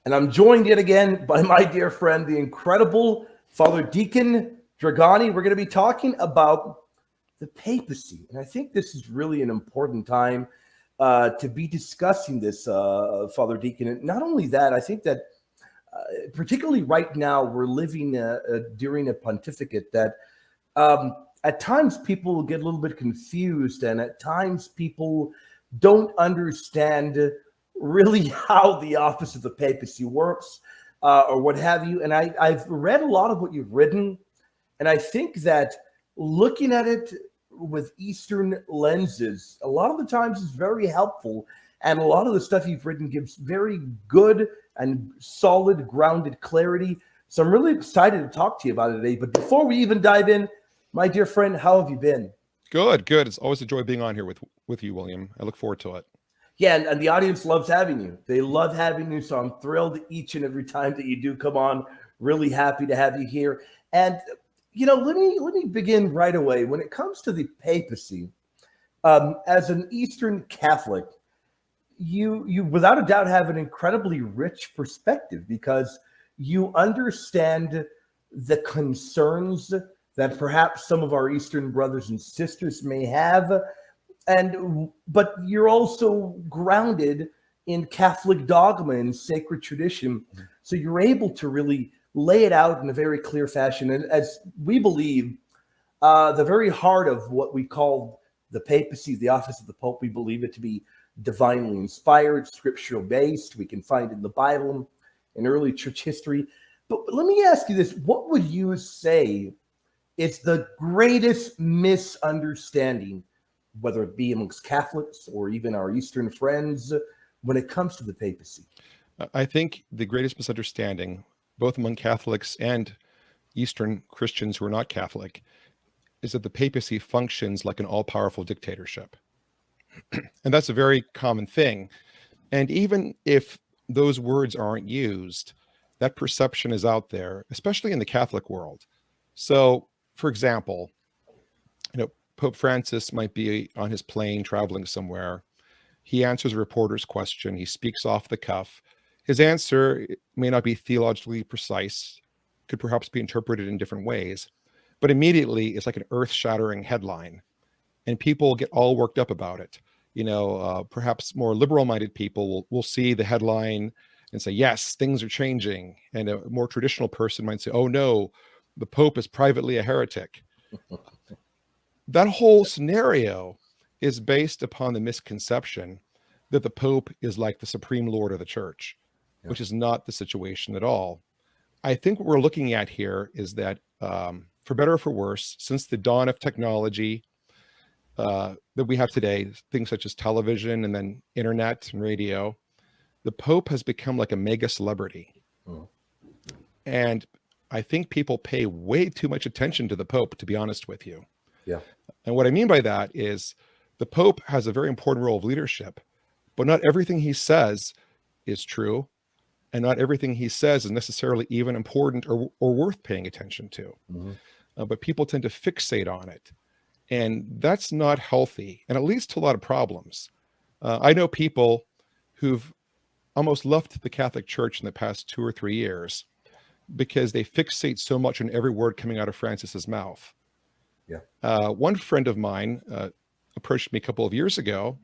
And I'm joined yet again by my dear friend, the incredible Father Deacon Dragani. We're going to be talking about the papacy. And I think this is really an important time to be discussing this, Father Deacon. And not only that, I think that particularly right now, we're living during a pontificate that at times people get a little bit confused, and at times people don't understand really how the office of the papacy works or what have you. And I've read a lot of what you've written, and I think that looking at it with Eastern lenses, a lot of the times is very helpful. And a lot of the stuff you've written gives very good and solid, grounded clarity. So I'm really excited to talk to you about it today. But before we even dive in, my dear friend, how have you been? Good. It's always a joy being on here with you, William. I look forward to it. Yeah, and the audience loves having you. They love having you. So I'm thrilled each and every time that you do come on. Really happy to have you here. And let me begin right away. When it comes to the papacy, as an Eastern Catholic, you without a doubt have an incredibly rich perspective because you understand the concerns that perhaps some of our Eastern brothers and sisters may have, but you're also grounded in Catholic dogma and sacred tradition, so you're able to really lay it out in a very clear fashion. And as we believe, the very heart of what we call the papacy, the office of the Pope, we believe it to be divinely inspired, scriptural based. We can find in the Bible, in early church history. But let me ask you this. What would you say is the greatest misunderstanding, whether it be amongst Catholics or even our Eastern friends, when it comes to the papacy? I think the greatest misunderstanding, both among Catholics and Eastern Christians who are not Catholic, is that the papacy functions like an all-powerful dictatorship. And that's a very common thing. And even if those words aren't used, that perception is out there, especially in the Catholic world. So, for example, Pope Francis might be on his plane traveling somewhere. He answers a reporter's question. He speaks off the cuff. His answer may not be theologically precise, could perhaps be interpreted in different ways, but immediately it's like an earth-shattering headline. And people get all worked up about it. Perhaps more liberal-minded people will see the headline and say, yes, things are changing. And a more traditional person might say, oh no, the Pope is privately a heretic. That whole scenario is based upon the misconception that the Pope is like the Supreme Lord of the Church, which is not the situation at all. I think what we're looking at here is that, for better or for worse, since the dawn of technology, that we have today, things such as television and then internet and radio, the Pope has become like a mega celebrity. And I think people pay way too much attention to the Pope, to be honest with you. Yeah. And what I mean by that is the Pope has a very important role of leadership, but not everything he says is true. And not everything he says is necessarily even important or worth paying attention to. But people tend to fixate on it. And that's not healthy, and it leads to a lot of problems. I know people who've almost left the Catholic Church in the past 2 or 3 years because they fixate so much on every word coming out of Francis's mouth. One friend of mine approached me a couple of years ago,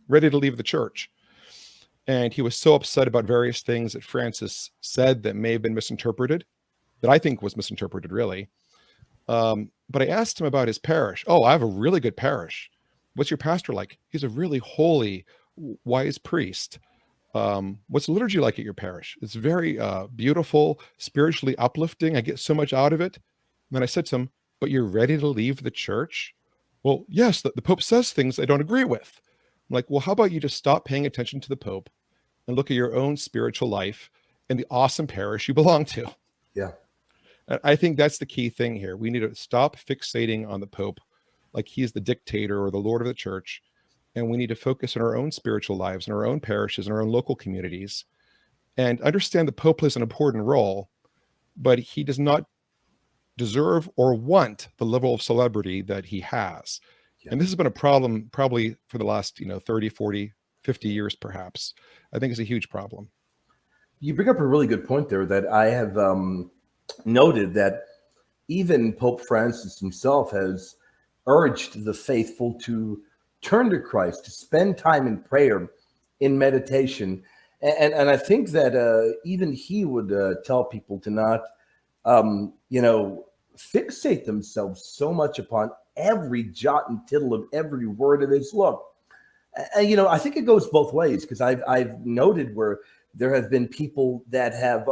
ready to leave the church. And he was so upset about various things that Francis said that may have been misinterpreted, that I think was misinterpreted, really. But I asked him about his parish. Oh, I have a really good parish. What's your pastor like? He's a really holy, wise priest. What's the liturgy like at your parish? It's very beautiful, spiritually uplifting. I get so much out of it. And then I said to him, but you're ready to leave the church? Well, yes, the Pope says things I don't agree with. I'm like, well, how about you just stop paying attention to the Pope and look at your own spiritual life and the awesome parish you belong to? Yeah. I think that's the key thing here. We need to stop fixating on the Pope like he's the dictator or the Lord of the church. And we need to focus on our own spiritual lives and our own parishes and our own local communities and understand the Pope plays an important role, but he does not deserve or want the level of celebrity that he has. Yeah. And this has been a problem probably for the last, 30, 40, 50 years, perhaps. I think it's a huge problem. You bring up a really good point there that I have noted that even Pope Francis himself has urged the faithful to turn to Christ, to spend time in prayer, in meditation. And I think that even he would tell people to not, fixate themselves so much upon every jot and tittle of every word of his. Look, I think it goes both ways, because I've noted where there have been people that have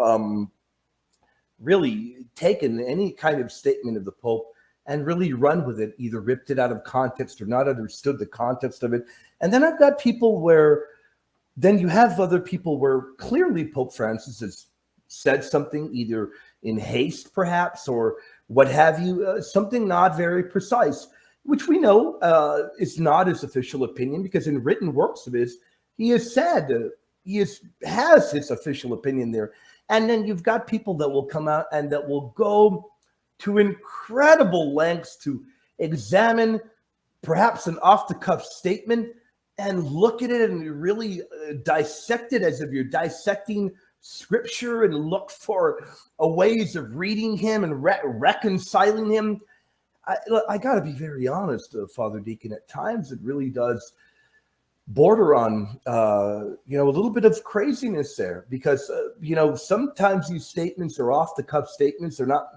really taken any kind of statement of the Pope and really run with it, either ripped it out of context or not understood the context of it. And then I've got people where then you have other people where clearly Pope Francis has said something either in haste, perhaps, or what have you, something not very precise, which we know is not his official opinion, because in written works of his, he has said has his official opinion there. And then you've got people that will come out and that will go to incredible lengths to examine perhaps an off-the-cuff statement and look at it and really dissect it as if you're dissecting scripture, and look for ways of reading him and reconciling him. I got to be very honest, Father Deacon, at times it really does border on, a little bit of craziness there, because, sometimes these statements are off the cuff statements. They're not,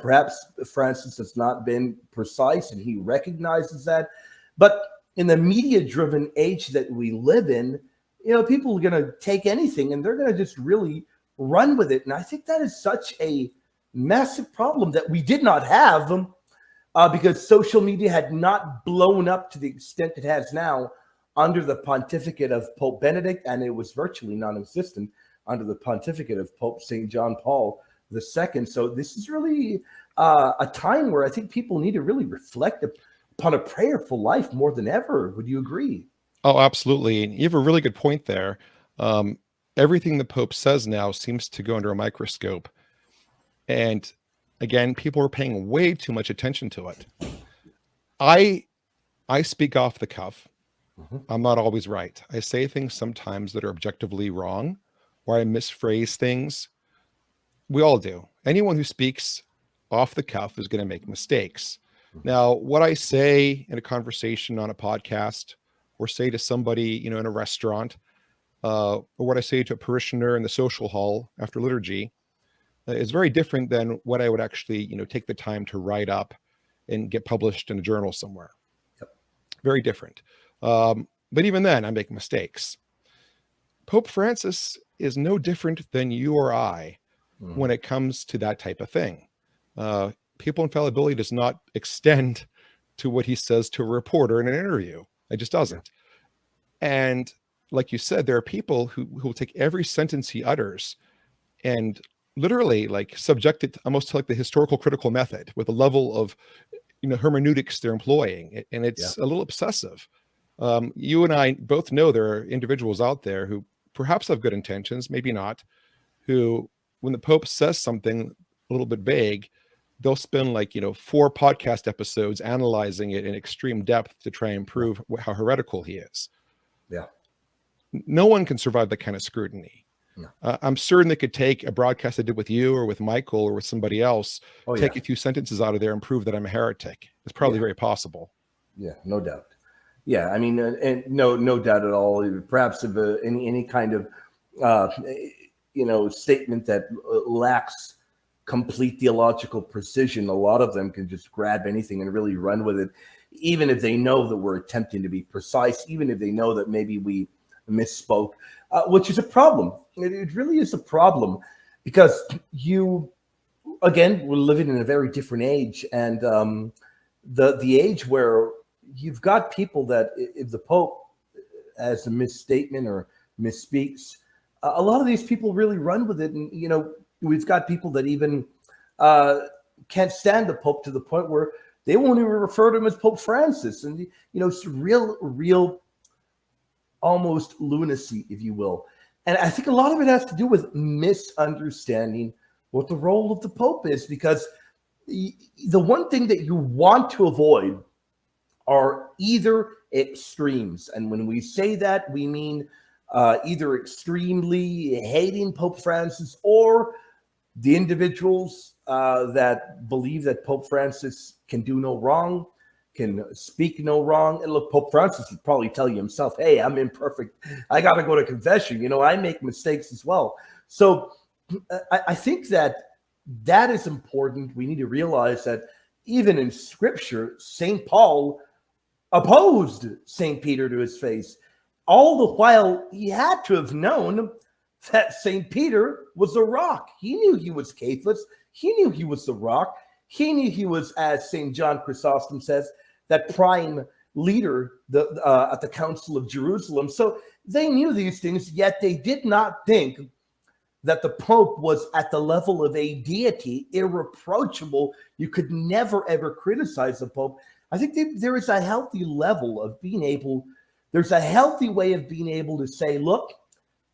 perhaps Francis has not been precise and he recognizes that. But in the media driven age that we live in, people are going to take anything and they're going to just really run with it. And I think that is such a massive problem that we did not have because social media had not blown up to the extent it has now under the pontificate of Pope Benedict, and it was virtually non-existent under the pontificate of Pope St. John Paul II. So this is really a time where I think people need to really reflect upon a prayerful life more than ever. Would you agree? Oh, absolutely. And you have a really good point there. Everything the Pope says now seems to go under a microscope. And again, people are paying way too much attention to it. I speak off the cuff. I'm not always right. I say things sometimes that are objectively wrong, or I misphrase things. We all do. Anyone who speaks off the cuff is going to make mistakes. Now, what I say in a conversation on a podcast, or say to somebody, in a restaurant, or what I say to a parishioner in the social hall after liturgy, is very different than what I would actually, take the time to write up and get published in a journal somewhere. Yep. Very different. But even then, I make mistakes. Pope Francis is no different than you or I when it comes to that type of thing. Papal infallibility does not extend to what he says to a reporter in an interview. It just doesn't. And like you said, there are people who will take every sentence he utters and literally subject it almost to the historical critical method with the level of hermeneutics they're employing. And it's a little obsessive. You and I both know there are individuals out there who perhaps have good intentions, maybe not, who, when the Pope says something a little bit vague, they'll spend 4 podcast episodes analyzing it in extreme depth to try and prove how heretical he is. Yeah. No one can survive that kind of scrutiny. No. I'm certain they could take a broadcast I did with you or with Michael or with somebody else, take a few sentences out of there and prove that I'm a heretic. It's probably very possible. Yeah, no doubt. Yeah, I mean, and no doubt at all. Perhaps if any kind of statement that lacks complete theological precision, a lot of them can just grab anything and really run with it, even if they know that we're attempting to be precise, even if they know that maybe we misspoke, which is a problem. It really is a problem, because we're living in a very different age, and the age where you've got people that if the Pope has a misstatement or misspeaks, a lot of these people really run with it. And, we've got people that even can't stand the Pope to the point where they won't even refer to him as Pope Francis. And, it's real, almost lunacy, if you will. And I think a lot of it has to do with misunderstanding what the role of the Pope is, because the one thing that you want to avoid are either extremes. And when we say that, we mean either extremely hating Pope Francis or the individuals that believe that Pope Francis can do no wrong, can speak no wrong. And look, Pope Francis would probably tell you himself, hey, I'm imperfect. I got to go to confession. You know, I make mistakes as well. So I think that is important. We need to realize that even in Scripture, St. Paul opposed St. Peter to his face. All the while, he had to have known that St. Peter was a rock. He knew he was Cephas. He knew he was the rock. He knew he was, as St. John Chrysostom says, that prime leader at the Council of Jerusalem. So they knew these things, yet they did not think that the Pope was at the level of a deity, irreproachable. You could never, ever criticize the Pope. I think there is a healthy level of being able, there's a healthy way of being able to say, look,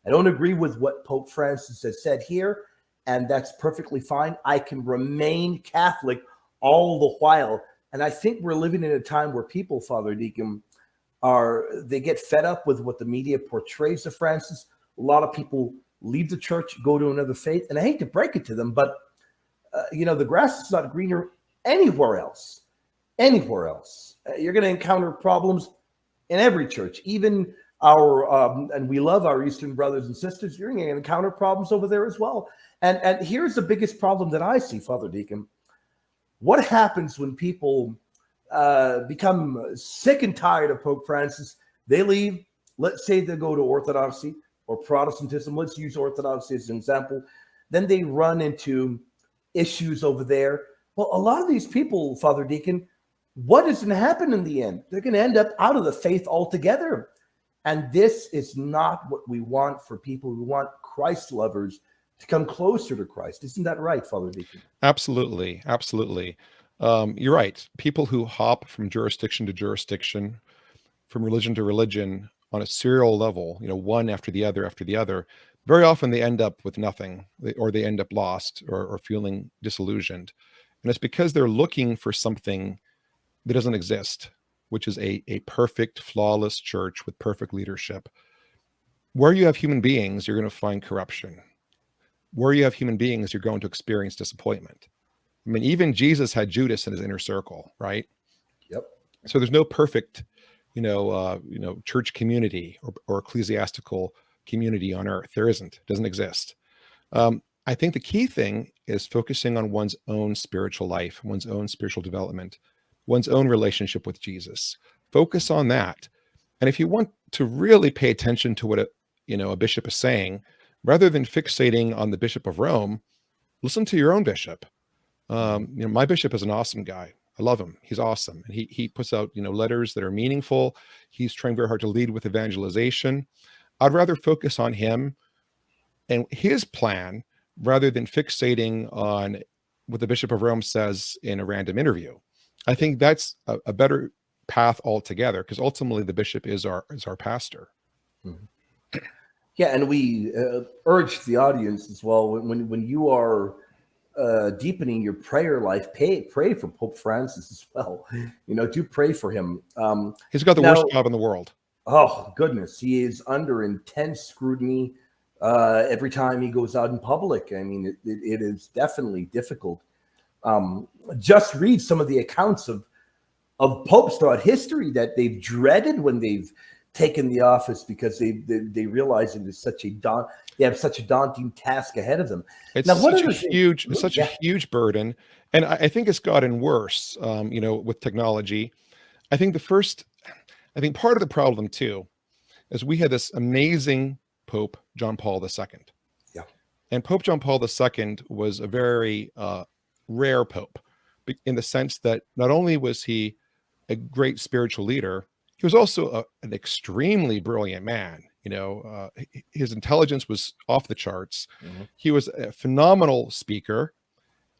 I don't agree with what Pope Francis has said here, and that's perfectly fine. I can remain Catholic all the while. And I think we're living in a time where people, Father Deacon, they get fed up with what the media portrays of Francis. A lot of people leave the church, go to another faith. And I hate to break it to them, but, the grass is not greener anywhere else. Anywhere else. You're going to encounter problems in every church, even and we love our Eastern brothers and sisters. You're going to encounter problems over there as well. And here's the biggest problem that I see, Father Deacon. What happens when people become sick and tired of Pope Francis? They leave. Let's say they go to Orthodoxy or Protestantism. Let's use Orthodoxy as an example. Then they run into issues over there. Well, a lot of these people, Father Deacon, what is going to happen in the end? They're going to end up out of the faith altogether. And this is not what we want for people who want Christ lovers to come closer to Christ. Isn't that right, Father Deacon? Absolutely. Absolutely. You're right. People who hop from jurisdiction to jurisdiction, from religion to religion on a serial level, one after the other, very often they end up with nothing, or they end up lost or feeling disillusioned. And it's because they're looking for something that doesn't exist, which is a perfect, flawless church with perfect leadership. Where you have human beings, you're going to find corruption. Where you have human beings, you're going to experience disappointment. I mean, even Jesus had Judas in his inner circle, right? Yep. So there's no perfect, church community or ecclesiastical community on earth. There isn't. It doesn't exist. I think the key thing is focusing on one's own spiritual life, one's own spiritual development, one's own relationship with Jesus. Focus on that. And if you want to really pay attention to what a bishop is saying, rather than fixating on the Bishop of Rome, listen to your own bishop. My bishop is an awesome guy. I love him. He's awesome. And he puts out, letters that are meaningful. He's trying very hard to lead with evangelization. I'd rather focus on him and his plan rather than fixating on what the Bishop of Rome says in a random interview. I think that's a better path altogether, because ultimately the bishop is our pastor. Mm-hmm. Yeah, and we urge the audience as well, when you are deepening your prayer life, pray for Pope Francis as well. Do pray for him. He's got the worst job in the world. Oh, goodness. He is under intense scrutiny every time he goes out in public. I mean, it is definitely difficult. Just read some of the accounts of popes throughout history that they've dreaded when they've taken the office, because they realize it is they have such a daunting task ahead of them. It's such a huge burden, and I think it's gotten worse. With technology, I think part of the problem too is we had this amazing Pope John Paul II. Yeah, and Pope John Paul II was a very rare pope, in the sense that not only was he a great spiritual leader, he was also an extremely brilliant man. His intelligence was off the charts. Mm-hmm. He was a phenomenal speaker,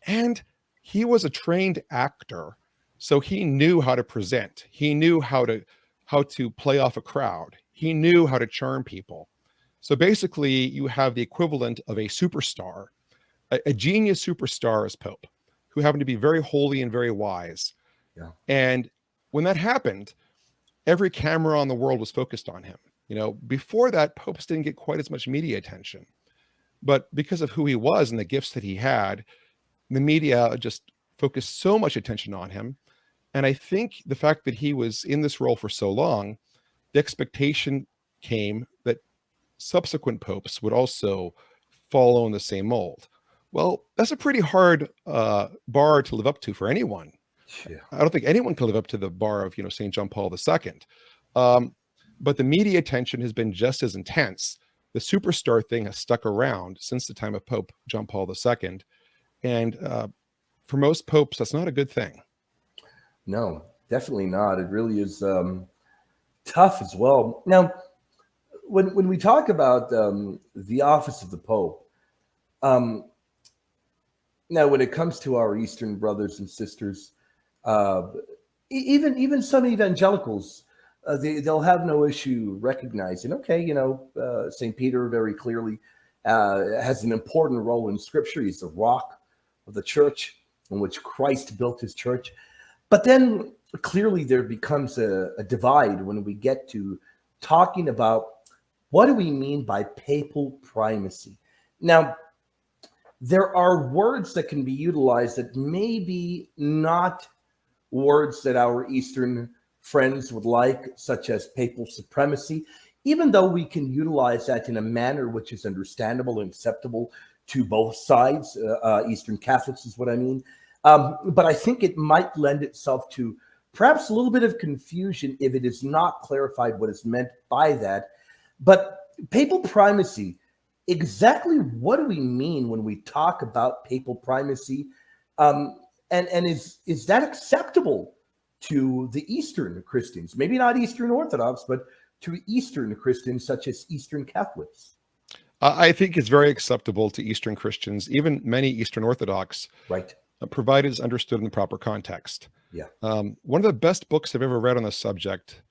and he was a trained actor. So he knew how to present. He knew how to play off a crowd. He knew how to charm people. So basically, you have the equivalent of a superstar, a genius superstar as Pope, who happened to be very holy and very wise. Yeah. And when that happened, every camera on the world was focused on him. Before that, popes didn't get quite as much media attention. But because of who he was and the gifts that he had, the media just focused so much attention on him. And I think the fact that he was in this role for so long, the expectation came that subsequent popes would also follow in the same mold. Well, that's a pretty hard bar to live up to for anyone. Yeah. I don't think anyone can live up to the bar of, St. John Paul II. But the media attention has been just as intense. The superstar thing has stuck around since the time of Pope John Paul II. And for most popes, that's not a good thing. No, definitely not. It really is tough as well. Now, when we talk about the office of the Pope, now when it comes to our Eastern brothers and sisters, even some evangelicals, they'll have no issue recognizing, okay, St. Peter very clearly has an important role in Scripture. He's the rock of the church on which Christ built his church. But then clearly there becomes a divide when we get to talking about what do we mean by papal primacy. Now, there are words that can be utilized that may be not words that our Eastern friends would like, such as papal supremacy, even though we can utilize that in a manner which is understandable and acceptable to both sides. Eastern Catholics is what I mean. But I think it might lend itself to perhaps a little bit of confusion if it is not clarified what is meant by that. But papal primacy, exactly what do we mean when we talk about papal primacy? And is that acceptable to the Eastern Christians? Maybe not Eastern Orthodox, but to Eastern Christians such as Eastern Catholics? I think it's very acceptable to Eastern Christians, even many Eastern Orthodox, Right. Provided it's understood in the proper context. Yeah. One of the best books I've ever read on the subject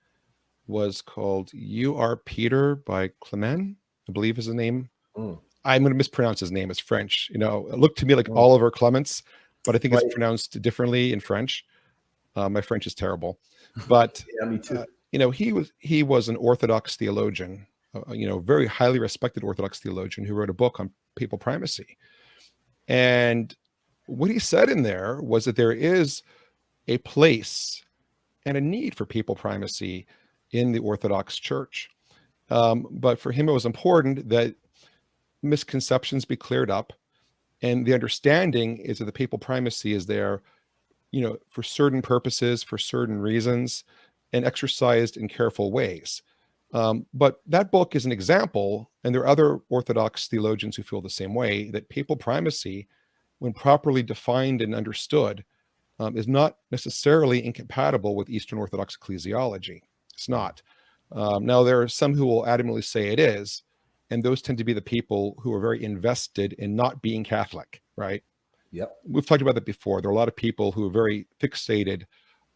was called You Are Peter by Clement, I believe is the name. I'm going to mispronounce his name. It's French. It looked to me like Oliver Clements, but I think it's pronounced differently in French. My French is terrible, but Yeah, me too. He was an Orthodox theologian, very highly respected Orthodox theologian who wrote a book on papal primacy. And what he said in there was that there is a place and a need for papal primacy in the Orthodox Church. But for him, it was important that misconceptions be cleared up. And the understanding is that the papal primacy is there, for certain purposes, for certain reasons, and exercised in careful ways. But that book is an example, and there are other Orthodox theologians who feel the same way, that papal primacy, when properly defined and understood, is not necessarily incompatible with Eastern Orthodox ecclesiology. It's not. Now, there are some who will adamantly say it is, and those tend to be the people who are very invested in not being Catholic, right? Yep. We've talked about that before. There are a lot of people who are very fixated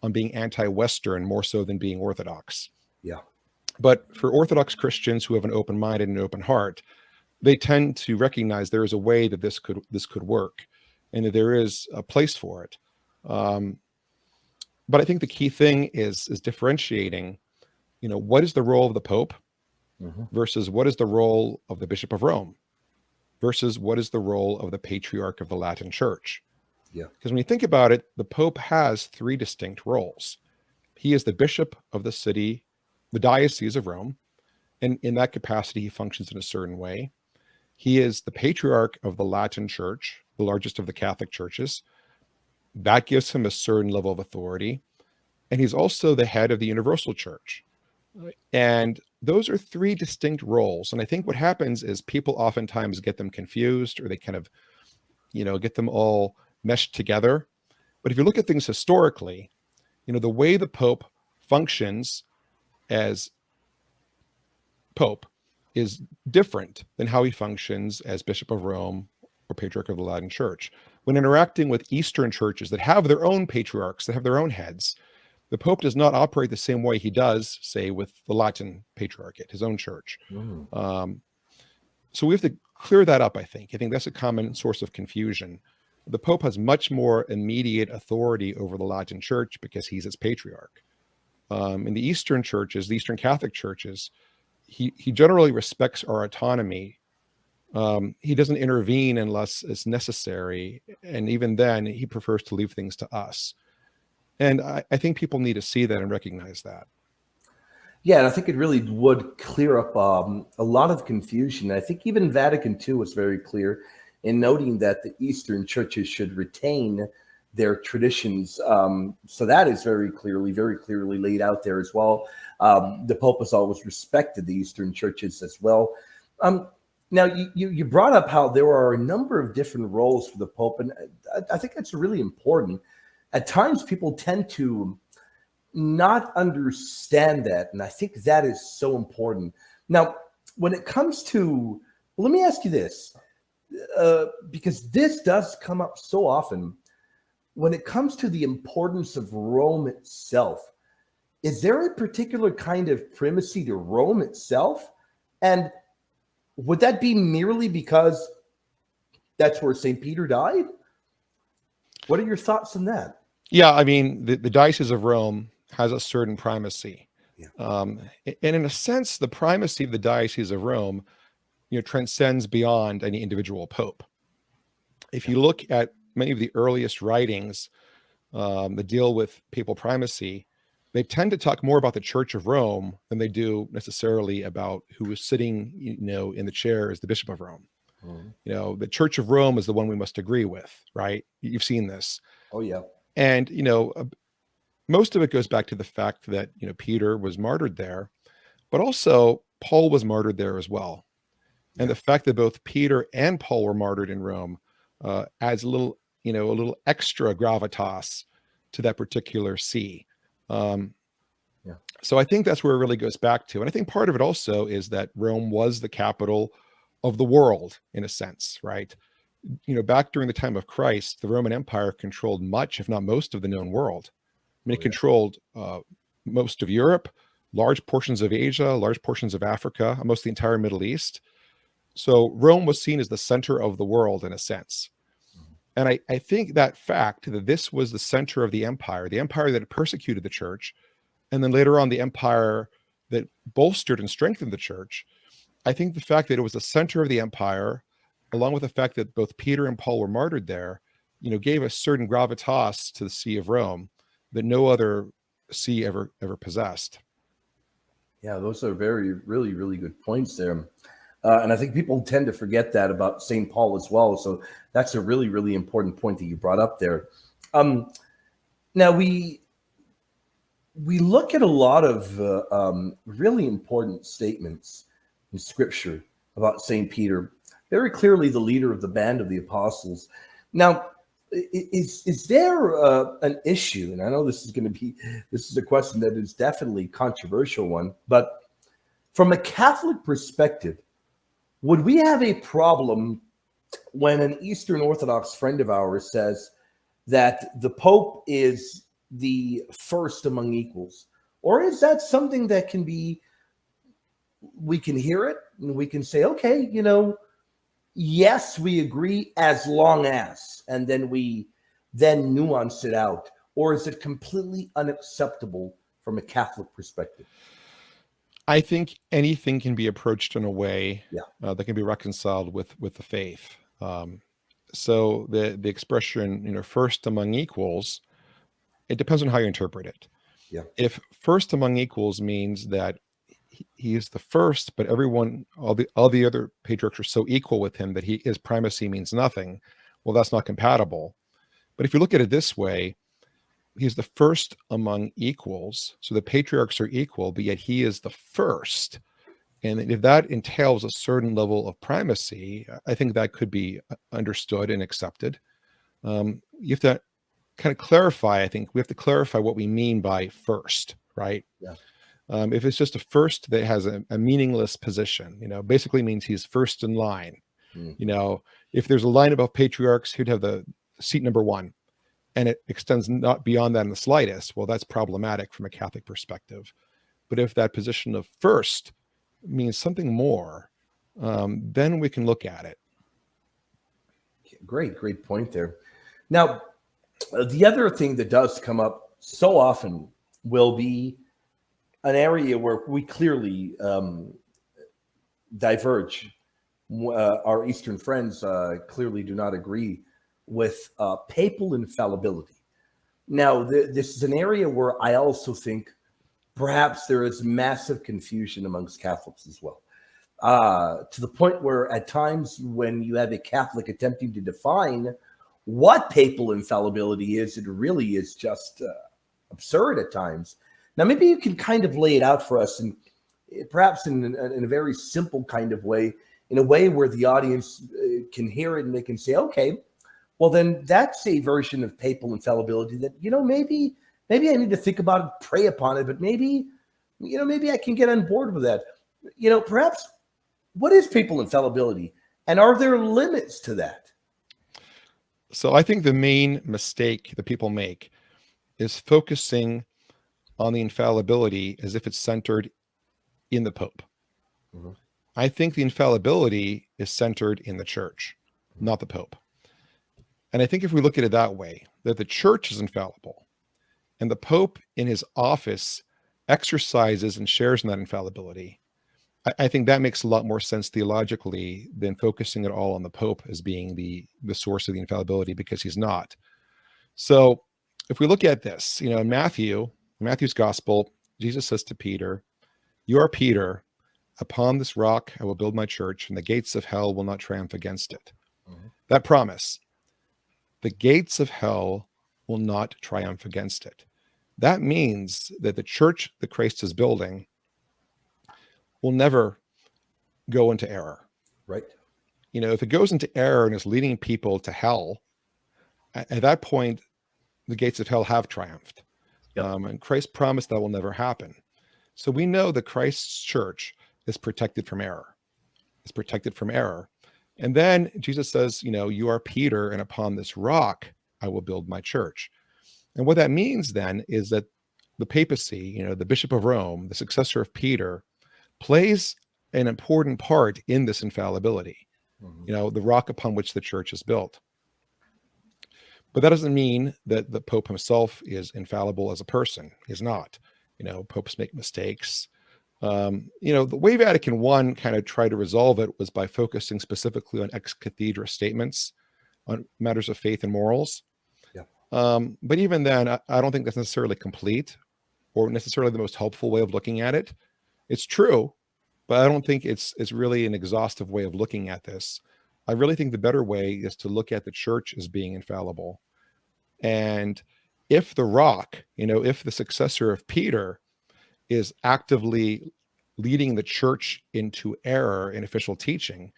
on being anti-Western more so than being Orthodox. Yeah. But for Orthodox Christians who have an open mind and an open heart, they tend to recognize there is a way that this could work, and that there is a place for it. But I think the key thing is differentiating, what is the role of the Pope versus what is the role of the Bishop of Rome versus what is the role of the Patriarch of the Latin Church. Yeah. Because when you think about it, the Pope has three distinct roles. He is the bishop of the city, the Diocese of Rome, and in that capacity, he functions in a certain way. He is the Patriarch of the Latin Church, the largest of the Catholic churches. That gives him a certain level of authority. And he's also the head of the Universal Church. And those are three distinct roles. And I think what happens is people oftentimes get them confused, or they kind of, get them all meshed together. But if you look at things historically, the way the Pope functions as Pope is different than how he functions as Bishop of Rome or Patriarch of the Latin Church. When interacting with Eastern churches that have their own patriarchs, that have their own heads, the Pope does not operate the same way he does, say, with the Latin Patriarchate, his own church. So we have to clear that up, I think. I think that's a common source of confusion. The Pope has much more immediate authority over the Latin Church because he's its patriarch. In the Eastern churches, the Eastern Catholic churches, he generally respects our autonomy. He doesn't intervene unless it's necessary, and even then, he prefers to leave things to us. And I think people need to see that and recognize that. Yeah, and I think it really would clear up a lot of confusion. I think even Vatican II was very clear in noting that the Eastern churches should retain their traditions. So that is very clearly laid out there as well. The Pope has always respected the Eastern churches as well. Now, you brought up how there are a number of different roles for the Pope, and I think that's really important. At times, people tend to not understand that, and I think that is so important. Now, when it comes to, let me ask you this, because this does come up so often. When it comes to the importance of Rome itself, is there a particular kind of primacy to Rome itself? And would that be merely because that's where St. Peter died? What are your thoughts on that? Yeah, I mean, the Diocese of Rome has a certain primacy. Yeah. And in a sense, the primacy of the Diocese of Rome, transcends beyond any individual pope. If you look at many of the earliest writings that deal with papal primacy, they tend to talk more about the Church of Rome than they do necessarily about who was sitting, in the chair as the Bishop of Rome. Mm-hmm. The Church of Rome is the one we must agree with, right? You've seen this. Oh, yeah. And, most of it goes back to the fact that, Peter was martyred there, but also Paul was martyred there as well. And the fact that both Peter and Paul were martyred in Rome adds a little extra gravitas to that particular see. So I think that's where it really goes back to. And I think part of it also is that Rome was the capital of the world, in a sense, right? Back during the time of Christ, the Roman Empire controlled much, if not most, of the known world. I mean, it controlled most of Europe, large portions of Asia, large portions of Africa, almost the entire Middle East. So Rome was seen as the center of the world, in a sense. And I think that fact that this was the center of the empire that had persecuted the church, and then later on the empire that bolstered and strengthened the church, I think the fact that it was the center of the empire, along with the fact that both Peter and Paul were martyred there, gave a certain gravitas to the See of Rome that no other see ever possessed. Yeah, those are really, really good points there. And I think people tend to forget that about St. Paul as well. So that's a really, really important point that you brought up there. Now, we look at a lot of really important statements in Scripture about St. Peter, very clearly the leader of the band of the apostles. Now, is there an issue? And I know this is a question that is definitely a controversial one, but from a Catholic perspective, would we have a problem when an Eastern Orthodox friend of ours says that the Pope is the first among equals? Or is that something that we can hear it and we can say, okay, yes, we agree as long as, and then we nuance it out? Or is it completely unacceptable from a Catholic perspective? I think anything can be approached in a way Yeah. that can be reconciled with the faith. So the expression, first among equals, it depends on how you interpret it. Yeah. If first among equals means that he is the first, but all the other patriarchs are so equal with him that his primacy means nothing, well, that's not compatible. But if you look at it this way, he's the first among equals, so the patriarchs are equal, but yet he is the first. And if that entails a certain level of primacy, I think that could be understood and accepted. You have to kind of clarify, I think we have to clarify what we mean by first, right? Yeah. If it's just a first that has a meaningless position, basically means he's first in line. Mm. If there's a line above patriarchs, he'd have the seat number one, and it extends not beyond that in the slightest, well, that's problematic from a Catholic perspective. But if that position of first means something more, then we can look at it. Great point there. Now, the other thing that does come up so often will be an area where we clearly diverge. Our Eastern friends clearly do not agree with papal infallibility. Now, this is an area where I also think perhaps there is massive confusion amongst Catholics as well. To the point where at times when you have a Catholic attempting to define what papal infallibility is, it really is just absurd at times. Now, maybe you can kind of lay it out for us, and perhaps in a very simple kind of way, in a way where the audience can hear it and they can say, okay, well, then that's a version of papal infallibility that, maybe I need to think about it, pray upon it, but maybe I can get on board with that. Perhaps what is papal infallibility, and are there limits to that? So I think the main mistake that people make is focusing on the infallibility as if it's centered in the Pope. Mm-hmm. I think the infallibility is centered in the church, not the Pope. And I think if we look at it that way, that the church is infallible and the Pope in his office exercises and shares in that infallibility, I think that makes a lot more sense theologically than focusing it all on the Pope as being the source of the infallibility, because he's not. So if we look at this, in Matthew's gospel, Jesus says to Peter, "You are Peter, upon this rock I will build my church, and the gates of hell will not triumph against it." Mm-hmm. That promise, the gates of hell will not triumph against it. That means that the church that Christ is building will never go into error. Right. If it goes into error and is leading people to hell, at that point, the gates of hell have triumphed. Yep. And Christ promised that will never happen. So we know that Christ's church is protected from error. It's protected from error. And then Jesus says, "You are Peter, and upon this rock I will build my church." And what that means then is that the papacy, the Bishop of Rome, the successor of Peter, plays an important part in this infallibility, mm-hmm. The rock upon which the church is built. But that doesn't mean that the Pope himself is infallible as a person. He's not. Popes make mistakes. The way Vatican I kind of tried to resolve it was by focusing specifically on ex cathedra statements on matters of faith and morals. Yeah. But even then, I don't think that's necessarily complete or necessarily the most helpful way of looking at it. It's true, but I don't think it's really an exhaustive way of looking at this. I really think the better way is to look at the church as being infallible. And if the rock, if the successor of Peter is actively leading the church into error in official teaching,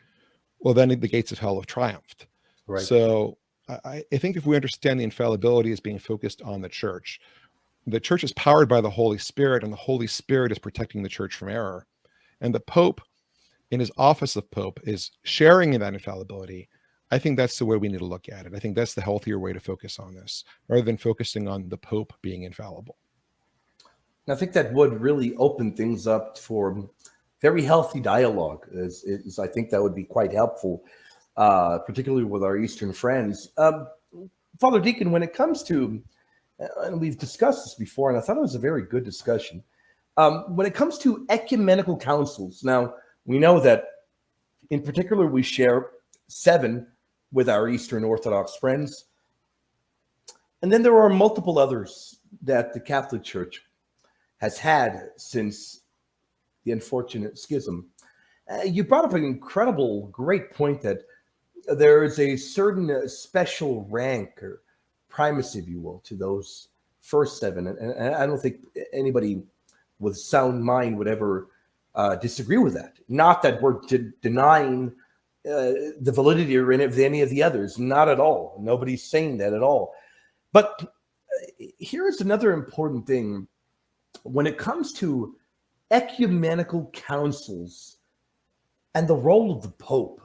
well, then the gates of hell have triumphed. Right. So I think if we understand the infallibility as being focused on the church is powered by the Holy Spirit, and the Holy Spirit is protecting the church from error. And the Pope, in his office of Pope, is sharing in that infallibility. I think that's the way we need to look at it. I think that's the healthier way to focus on this, rather than focusing on the Pope being infallible. I think that would really open things up for very healthy dialogue. I think that would be quite helpful, particularly with our Eastern friends. Father Deacon, when it comes to, and we've discussed this before, and I thought it was a very good discussion, when it comes to ecumenical councils, now we know that in particular we share 7 with our Eastern Orthodox friends, and then there are multiple others that the Catholic Church has had since the unfortunate schism. You brought up an incredible, great point that there is a certain special rank or primacy, if you will, to those first 7. And I don't think anybody with sound mind would ever disagree with that. Not that we're denying the validity or of any of the others. Not at all. Nobody's saying that at all. But here's another important thing. When it comes to ecumenical councils and the role of the Pope,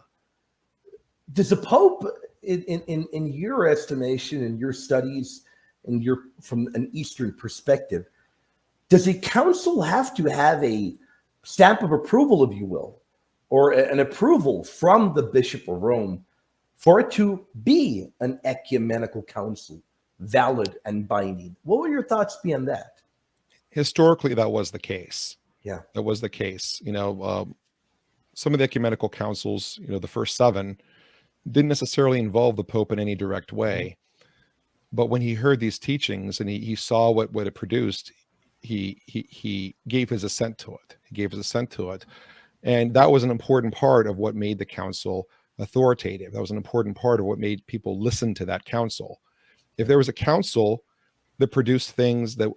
does the Pope, in your estimation, in your studies, from an Eastern perspective, does a council have to have a stamp of approval, if you will, or an approval from the Bishop of Rome for it to be an ecumenical council, valid and binding? What would your thoughts be on that? Historically, that was the case. Yeah, that was the case. some of the ecumenical councils, the first 7, didn't necessarily involve the Pope in any direct way. But when he heard these teachings and he saw what it produced, he gave his assent to it. He gave his assent to it. And that was an important part of what made the council authoritative. That was an important part of what made people listen to that council. If there was a council that produced things that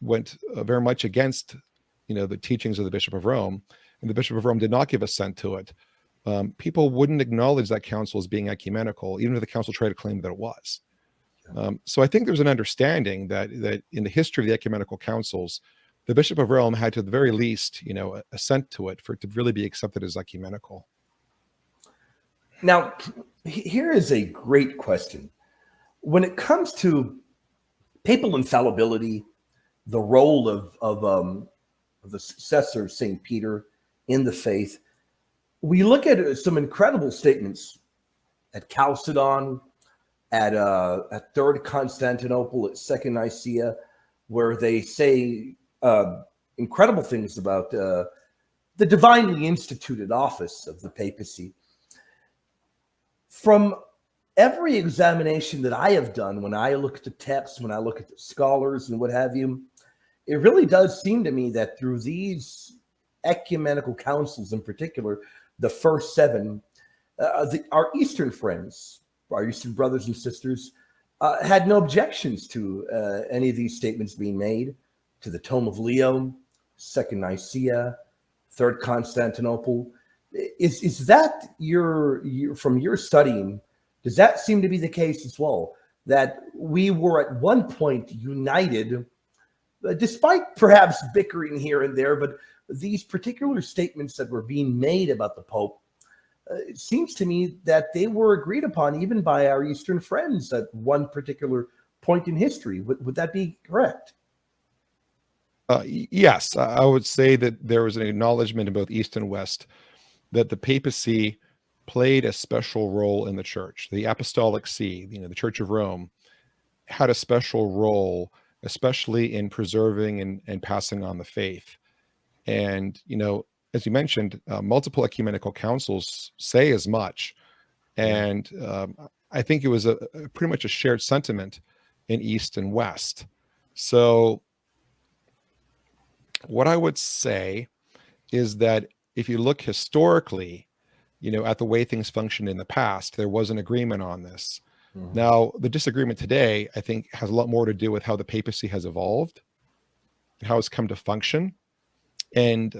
went very much against, the teachings of the Bishop of Rome, and the Bishop of Rome did not give assent to it, people wouldn't acknowledge that council as being ecumenical, even if the council tried to claim that it was. So I think there's an understanding that in the history of the ecumenical councils, the Bishop of Rome had to, at the very least, assent to it for it to really be accepted as ecumenical. Now, here is a great question. When it comes to papal infallibility, the role of the successor of St. Peter in the faith, we look at some incredible statements at Chalcedon, at Third Constantinople, at Second Nicaea, where they say incredible things about the divinely instituted office of the papacy. From every examination that I have done, when I look at the texts, when I look at the scholars and what have you, it really does seem to me that through these ecumenical councils in particular, the first 7, our Eastern friends, our Eastern brothers and sisters, had no objections to any of these statements being made, to the Tome of Leo, Second Nicaea, Third Constantinople. Is that from your studying, does that seem to be the case as well? That we were at one point united, despite perhaps bickering here and there, but these particular statements that were being made about the Pope, it seems to me that they were agreed upon even by our Eastern friends at one particular point in history. Would that be correct? Yes, I would say that there was an acknowledgement in both East and West that the papacy played a special role in the church. The Apostolic See, the Church of Rome, had a special role, especially in preserving and passing on the faith. And, as you mentioned, multiple ecumenical councils say as much. And I think it was pretty much a shared sentiment in East and West. So what I would say is that if you look historically, at the way things functioned in the past, there was an agreement on this. Mm-hmm. Now, the disagreement today, I think, has a lot more to do with how the papacy has evolved, how it's come to function. And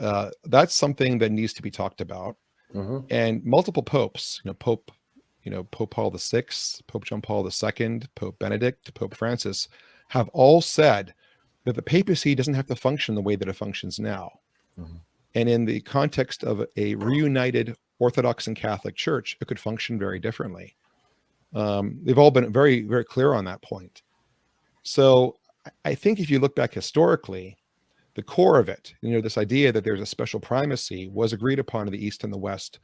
that's something that needs to be talked about. Mm-hmm. And multiple popes, Pope Paul VI, Pope John Paul II, Pope Benedict, Pope Francis, have all said that the papacy doesn't have to function the way that it functions now. Mm-hmm. And in the context of a reunited Orthodox and Catholic Church, it could function very differently. They've all been very, very clear on that point. So I think if you look back historically, the core of it, this idea that there's a special primacy was agreed upon in the East and the West,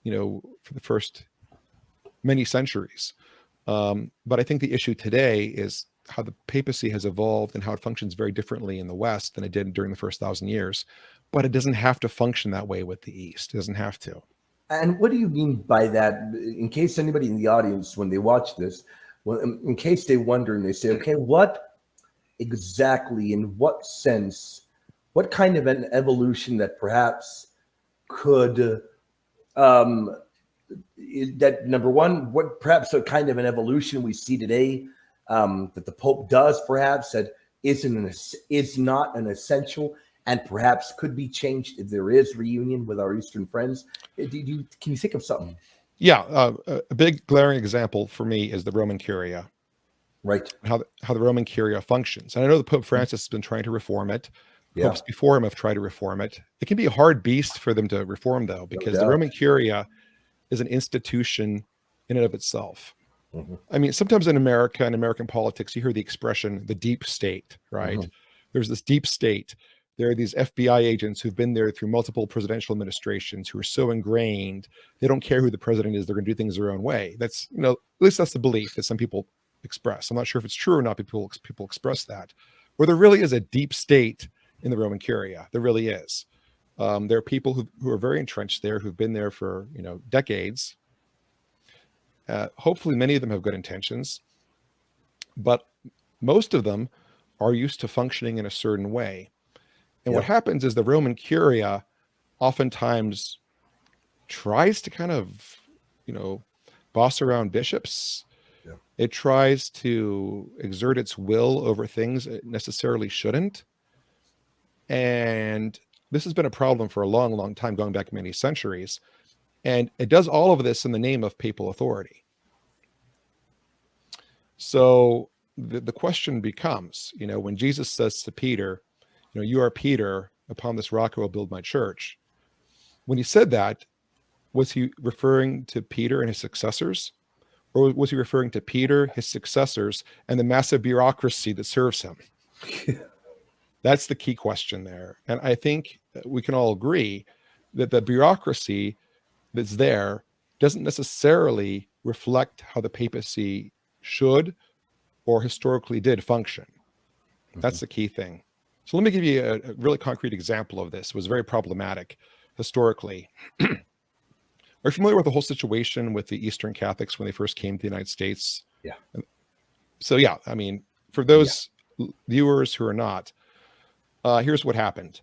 for the first many centuries. But I think the issue today is how the papacy has evolved and how it functions very differently in the West than it did during the first 1,000 years. But it doesn't have to function that way with the East. It doesn't have to. And what do you mean by that? In case anybody in the audience, when they watch this, well, in case they wonder and they say, okay, what exactly, in what sense, what kind of an evolution that perhaps could, that number one, what perhaps a kind of an evolution we see today that the Pope does perhaps that is not an essential and perhaps could be changed if there is reunion with our Eastern friends? Can you think of something? Yeah, a big glaring example for me is the Roman Curia. Right. How the Roman Curia functions. And I know that Pope Francis has been trying to reform it. Yeah. Popes before him have tried to reform it. It can be a hard beast for them to reform, though, because the Roman Curia is an institution in and of itself. Mm-hmm. I mean, sometimes in America and American politics, you hear the expression, the deep state, right? Mm-hmm. There's this deep state. There are these FBI agents who've been there through multiple presidential administrations who are so ingrained, they don't care who the president is, they're going to do things their own way. That's, at least that's the belief that some people express. I'm not sure if it's true or not, but people express that. Where there really is a deep state in the Roman Curia. There really is. There are people who are very entrenched there, who've been there for decades. Hopefully, many of them have good intentions, but most of them are used to functioning in a certain way. And what happens is the Roman Curia oftentimes tries to kind of, boss around bishops. Yeah. It tries to exert its will over things it necessarily shouldn't. And this has been a problem for a long, long time, going back many centuries. And it does all of this in the name of papal authority. So the question becomes, when Jesus says to Peter, you are Peter, upon this rock I will build my church. When he said that, was he referring to Peter and his successors? Or was he referring to Peter, his successors, and the massive bureaucracy that serves him? That's the key question there. And I think we can all agree that the bureaucracy that's there doesn't necessarily reflect how the papacy should or historically did function. That's the key thing. So let me give you a really concrete example of this. It was very problematic historically. Are you familiar with the whole situation with the Eastern Catholics when they first came to the United States? Yeah. So yeah, I mean, for those viewers who are not, here's what happened.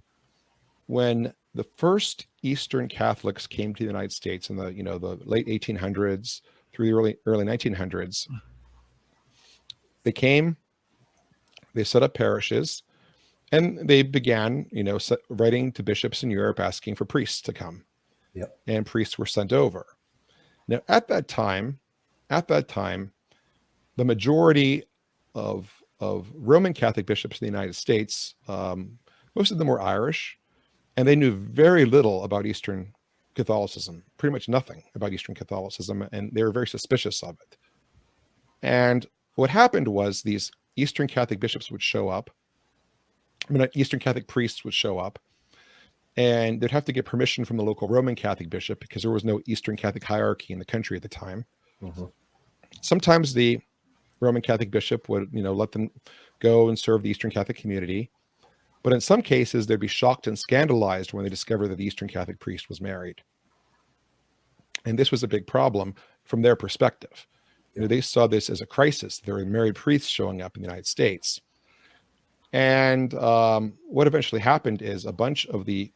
When the first Eastern Catholics came to the United States in the late 1800s through the early 1900s, they came, they set up parishes, and they began, writing to bishops in Europe asking for priests to come. Yep. And priests were sent over. Now, at that time, the majority of Roman Catholic bishops in the United States, most of them were Irish, and they knew very little about Eastern Catholicism, pretty much nothing about Eastern Catholicism, and they were very suspicious of it. And what happened was these Eastern Catholic bishops would show up. Eastern Catholic priests would show up, and they'd have to get permission from the local Roman Catholic bishop because there was no Eastern Catholic hierarchy in the country at the time. Sometimes the Roman Catholic bishop would, let them go and serve the Eastern Catholic community. But in some cases, they'd be shocked and scandalized when they discovered that the Eastern Catholic priest was married. And this was a big problem from their perspective. They saw this as a crisis. There were married priests showing up in the United States. And what eventually happened is a bunch of the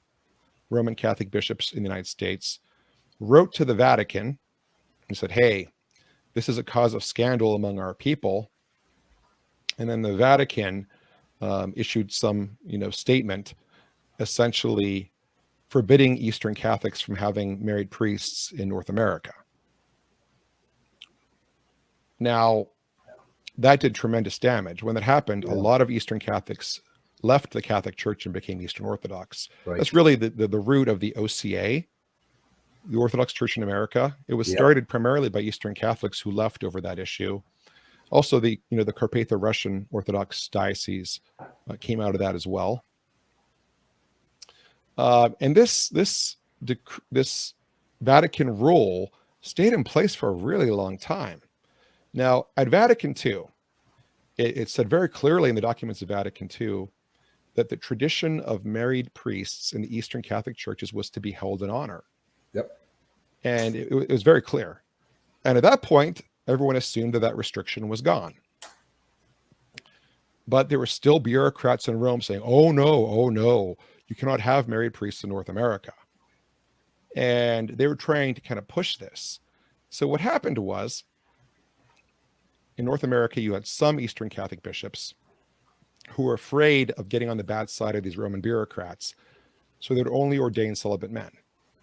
Roman Catholic bishops in the United States wrote to the Vatican and said, hey, this is a cause of scandal among our people. And then the Vatican issued some, statement essentially forbidding Eastern Catholics from having married priests in North America. Now, that did tremendous damage. When that happened, a lot of Eastern Catholics left the Catholic Church and became Eastern Orthodox. Right. That's really the root of the OCA, the Orthodox Church in America. It was started primarily by Eastern Catholics who left over that issue. Also, the Carpatho-Russian Orthodox diocese came out of that as well. And this Vatican rule stayed in place for a really long time. Now, at Vatican II, it said very clearly in the documents of Vatican II that the tradition of married priests in the Eastern Catholic churches was to be held in honor. Yep. And it was very clear. And at that point, everyone assumed that restriction was gone. But there were still bureaucrats in Rome saying, oh no, you cannot have married priests in North America. And they were trying to kind of push this. So what happened was, in North America, you had some Eastern Catholic bishops who were afraid of getting on the bad side of these Roman bureaucrats. So they'd only ordain celibate men.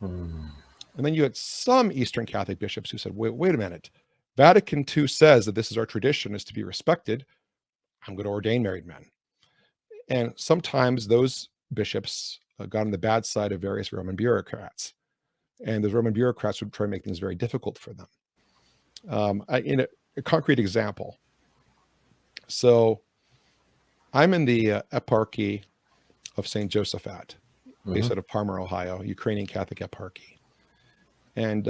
And then you had some Eastern Catholic bishops who said, wait a minute. Vatican II says that this is our tradition, is to be respected. I'm going to ordain married men. And sometimes those bishops got on the bad side of various Roman bureaucrats. And those Roman bureaucrats would try to make things very difficult for them. In a concrete example. So I'm in the eparchy of St. Josephat, based out of Parmer, Ohio, Ukrainian Catholic eparchy. And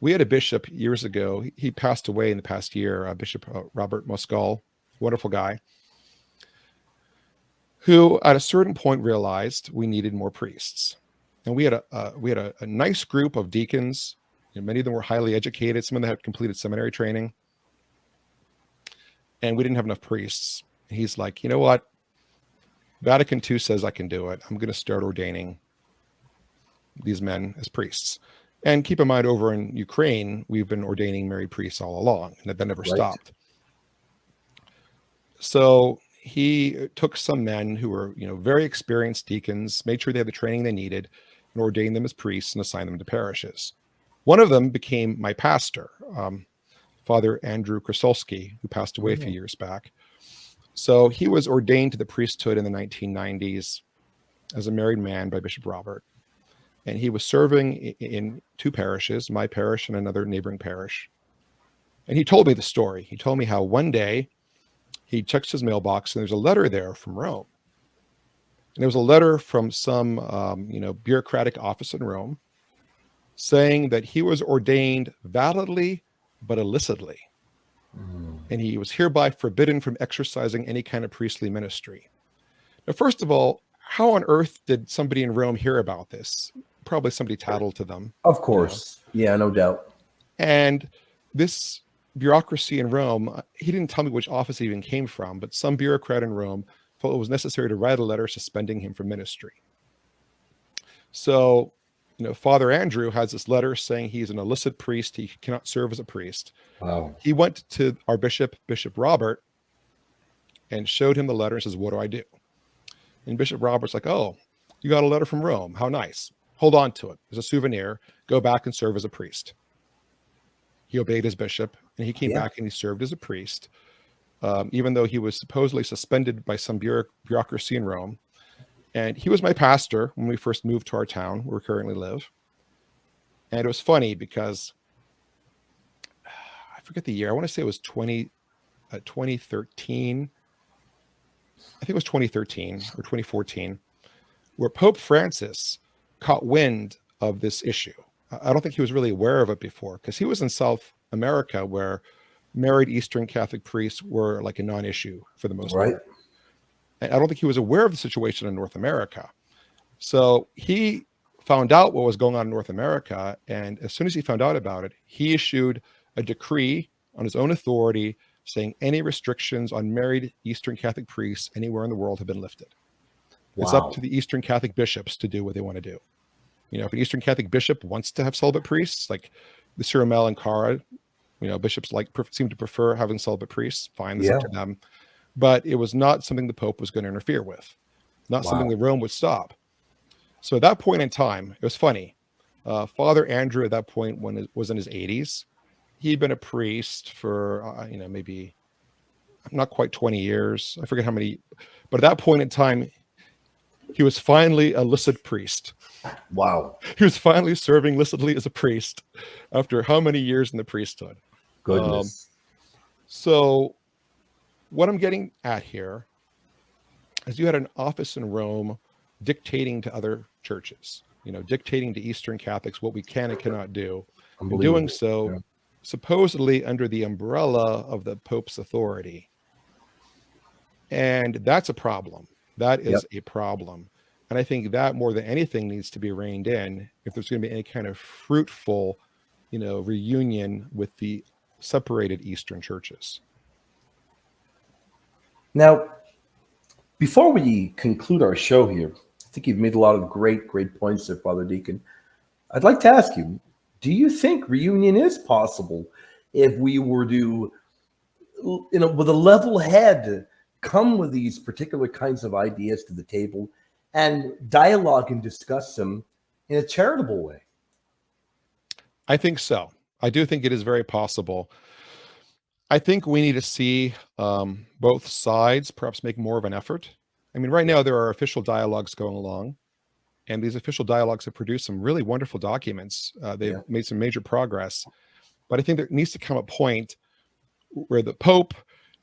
we had a bishop years ago. He passed away in the past year, Bishop Robert Moskal, wonderful guy, who at a certain point realized we needed more priests. And we had a nice group of deacons. Many of them were highly educated. Some of them had completed seminary training. And we didn't have enough priests. And he's like, you know what? Vatican II says I can do it. I'm going to start ordaining these men as priests. And keep in mind, over in Ukraine, we've been ordaining married priests all along, and that never stopped. So he took some men who were, very experienced deacons, made sure they had the training they needed, and ordained them as priests and assigned them to parishes. One of them became my pastor, Father Andrew Krasolski, who passed away a few years back. So he was ordained to the priesthood in the 1990s as a married man by Bishop Robert. And he was serving in two parishes, my parish and another neighboring parish. And he told me the story. He told me how one day he checks his mailbox and there's a letter there from Rome. And there was a letter from some, bureaucratic office in Rome saying that he was ordained validly but illicitly. And he was hereby forbidden from exercising any kind of priestly ministry. Now, first of all, how on earth did somebody in Rome hear about this? Probably somebody tattled to them. Of course. Yeah, no doubt. And this bureaucracy in Rome, he didn't tell me which office it even came from, but some bureaucrat in Rome felt it was necessary to write a letter suspending him from ministry. So, Father Andrew has this letter saying he's an illicit priest. He cannot serve as a priest. Wow. He went to our bishop, Bishop Robert, and showed him the letter and says, what do I do? And Bishop Robert's like, oh, you got a letter from Rome. How nice. Hold on to it as a souvenir. Go back and serve as a priest. He obeyed his bishop, and he came back and he served as a priest, even though he was supposedly suspended by some bureaucracy in Rome. And he was my pastor when we first moved to our town where we currently live. And it was funny because I forget the year. I want to say it was 2013. I think it was 2013 or 2014, where Pope Francis caught wind of this issue. I don't think he was really aware of it before because he was in South America where married Eastern Catholic priests were like a non-issue for the most part. And I don't think he was aware of the situation in North America. So he found out what was going on in North America. And as soon as he found out about it, he issued a decree on his own authority saying any restrictions on married Eastern Catholic priests anywhere in the world have been lifted. Wow. It's up to the Eastern Catholic bishops to do what they want to do. If an Eastern Catholic bishop wants to have celibate priests, like the Cyril and Cara, bishops seem to prefer having celibate priests, fine, that's up to them. But it was not something the Pope was going to interfere with, not something that Rome would stop. So at that point in time, it was funny. Father Andrew at that point was in his 80s. He'd been a priest for, maybe not quite 20 years. I forget how many, but at that point in time, he was finally a licit priest. Wow. He was finally serving licitly as a priest after how many years in the priesthood? Goodness. So what I'm getting at here is you had an office in Rome dictating to other churches, dictating to Eastern Catholics what we can and cannot do. And doing so supposedly under the umbrella of the Pope's authority. And that's a problem. That is a problem. And I think that more than anything needs to be reined in if there's going to be any kind of fruitful, reunion with the separated Eastern churches. Now, before we conclude our show here, I think you've made a lot of great points there, Father Deacon. I'd like to ask you, do you think reunion is possible if we were to, with a level head, come with these particular kinds of ideas to the table and dialogue and discuss them in a charitable way? I think so. I do think it is very possible. I think we need to see both sides perhaps make more of an effort. I mean, right now there are official dialogues going along, and these official dialogues have produced some really wonderful documents. They've made some major progress, but I think there needs to come a point where the Pope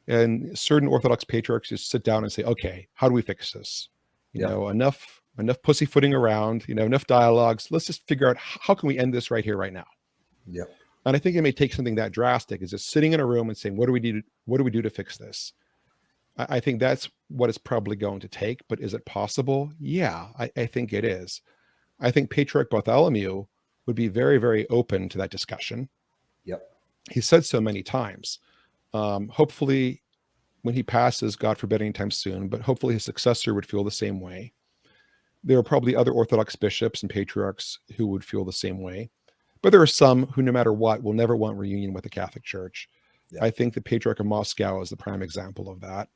and certain Orthodox patriarchs just sit down and say, okay, how do we fix this? Enough pussyfooting around, enough dialogues. Let's just figure out how can we end this right here, right now. Yeah. And I think it may take something that drastic, is just sitting in a room and saying, what do we do to fix this? I think that's what it's probably going to take, but is it possible? Yeah, I think it is. I think Patriarch Bartholomew would be very, very open to that discussion. Yep. He said so many times. Hopefully, when he passes, God forbid anytime soon, but hopefully his successor would feel the same way. There are probably other Orthodox bishops and patriarchs who would feel the same way. But there are some who, no matter what, will never want reunion with the Catholic Church. Yeah. I think the Patriarch of Moscow is the prime example of that.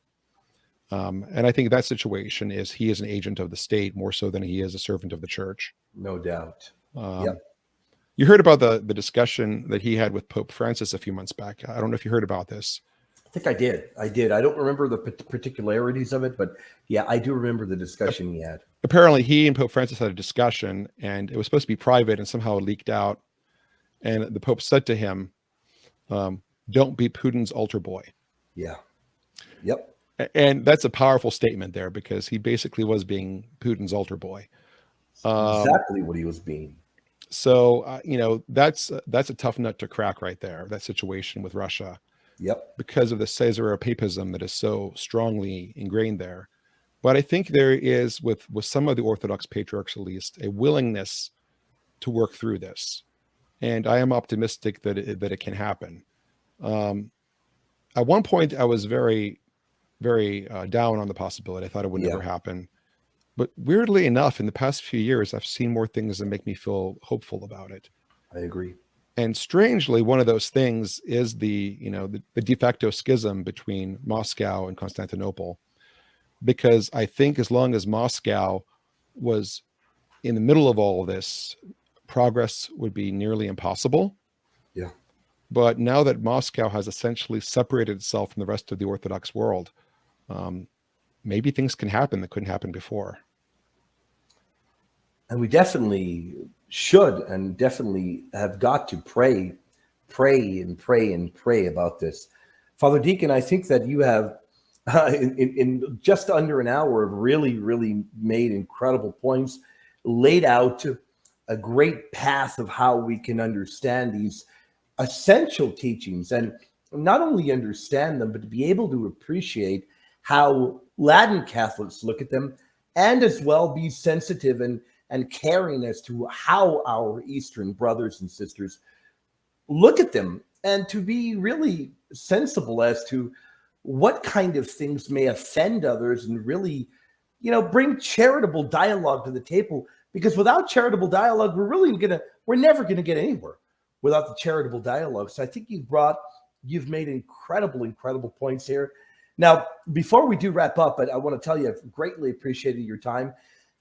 And I think that situation is he is an agent of the state more so than he is a servant of the church. No doubt. Yep. You heard about the discussion that he had with Pope Francis a few months back. I don't know if you heard about this. I think I did. I don't remember the particularities of it, but yeah, I do remember the discussion he had. Apparently, he and Pope Francis had a discussion, and it was supposed to be private, and somehow it leaked out. And the Pope said to him, "Don't be Putin's altar boy." Yeah. Yep. And that's a powerful statement there, because he basically was being Putin's altar boy. Exactly what he was being. So, that's a tough nut to crack right there, that situation with Russia. Yep. Because of the Caesaropapism that is so strongly ingrained there. But I think there is, with some of the Orthodox patriarchs at least, a willingness to work through this. And I am optimistic that it can happen. At one point, I was very, very down on the possibility. I thought it would never happen. But weirdly enough, in the past few years, I've seen more things that make me feel hopeful about it. I agree. And strangely, one of those things is the de facto schism between Moscow and Constantinople. Because I think as long as Moscow was in the middle of all of this, progress would be nearly impossible. Yeah. But now that Moscow has essentially separated itself from the rest of the Orthodox world, maybe things can happen that couldn't happen before. And we definitely should and definitely have got to pray about this. Father Deacon, I think that you have, in just under an hour, really, really made incredible points, laid out a great path of how we can understand these essential teachings, and not only understand them, but to be able to appreciate how Latin Catholics look at them, and as well be sensitive and caring as to how our Eastern brothers and sisters look at them, and to be really sensible as to what kind of things may offend others, and really, bring charitable dialogue to the table. Because without charitable dialogue, we're never gonna get anywhere without the charitable dialogue. So I think you've made incredible points here. Now, before we do wrap up, but I want to tell you, I've greatly appreciated your time.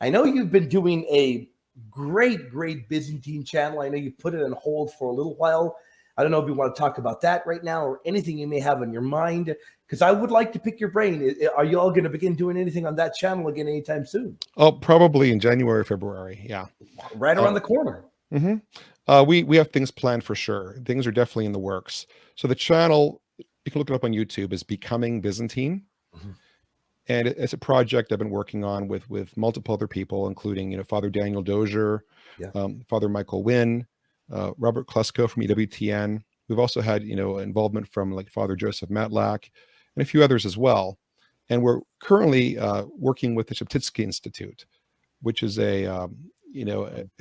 I know you've been doing a great Byzantine channel. I know you put it on hold for a little while. I don't know if you want to talk about that right now or anything you may have on your mind, because I would like to pick your brain. Are you all going to begin doing anything on that channel again anytime soon? Oh, probably in January, February. Yeah. Right around the corner. Mm-hmm. We have things planned for sure. Things are definitely in the works. So the channel, you can look it up on YouTube, is Becoming Byzantine. Mm-hmm. And it's a project I've been working on with multiple other people, including, Father Daniel Dozier, Father Michael Wynn, Robert Klesko from EWTN. We've also had, involvement from like Father Joseph Matlack and a few others as well. And we're currently working with the Sheptytsky Institute, which is a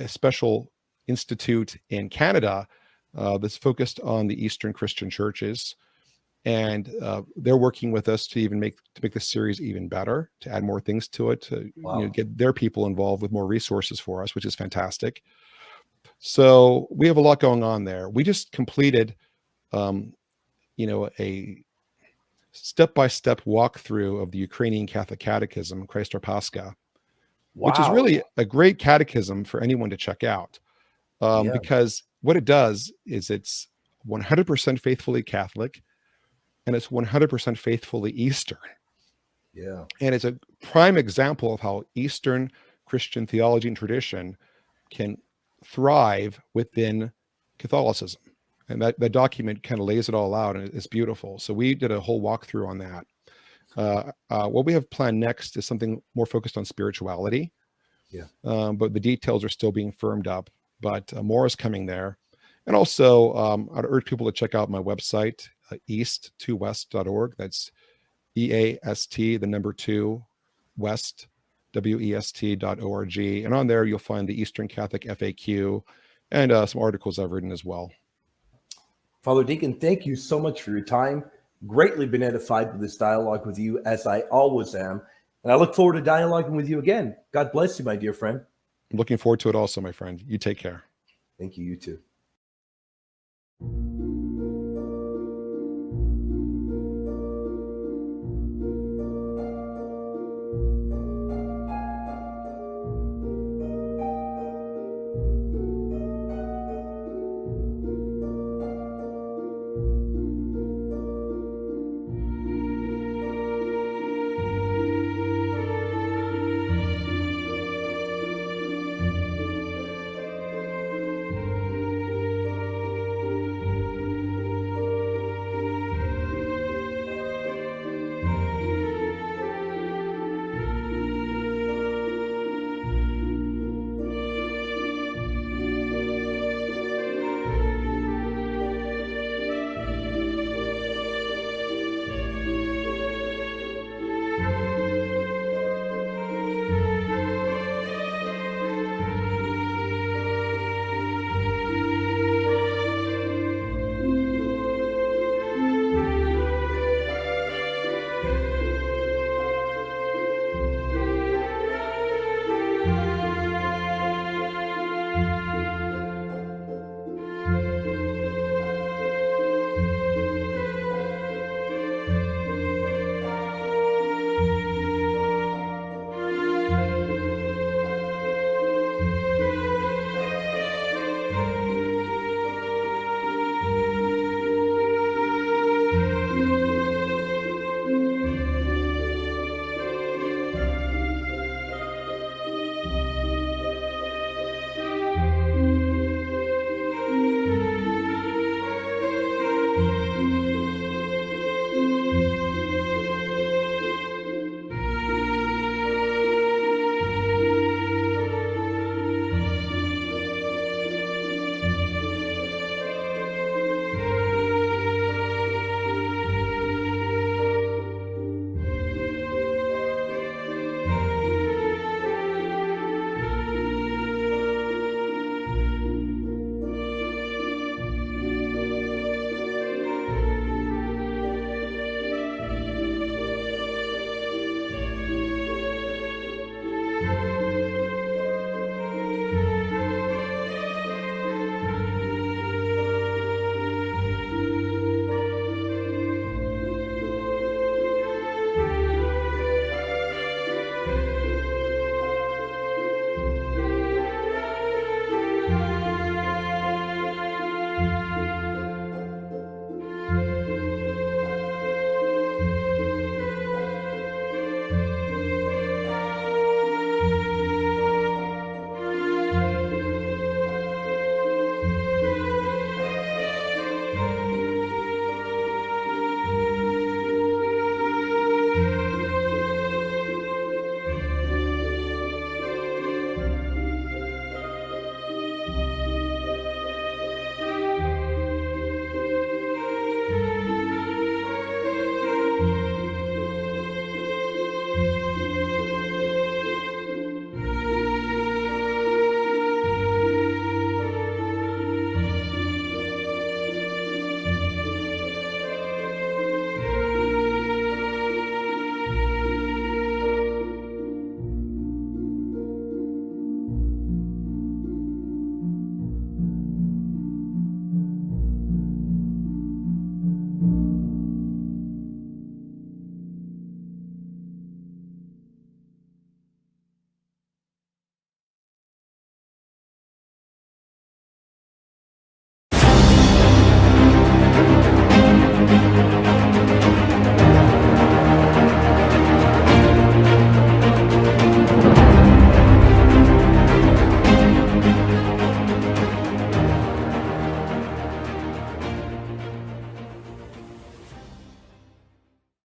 special institute in Canada that's focused on the Eastern Christian churches. And they're working with us to make this series even better, to add more things to it, to get their people involved with more resources for us, which is fantastic. So we have a lot going on there. We just completed, a step-by-step walkthrough of the Ukrainian Catholic Catechism, Christ Our Pascha, which is really a great catechism for anyone to check out, because what it does is it's 100% faithfully Catholic, and it's 100% faithfully Eastern. Yeah. And it's a prime example of how Eastern Christian theology and tradition can thrive within Catholicism. And that document kind of lays it all out, and it's beautiful. So we did a whole walkthrough on that. What we have planned next is something more focused on spirituality. Yeah. But the details are still being firmed up, but more is coming there. And also, I'd urge people to check out my website, east2west.org. That's EAST, the number 2, west.org. west.org. And on there, you'll find the Eastern Catholic FAQ and some articles I've written as well. Father Deacon, thank you so much for your time. Greatly been edified with this dialogue with you, as I always am. And I look forward to dialoguing with you again. God bless you, my dear friend. I'm looking forward to it also, my friend. You take care. Thank you. You too.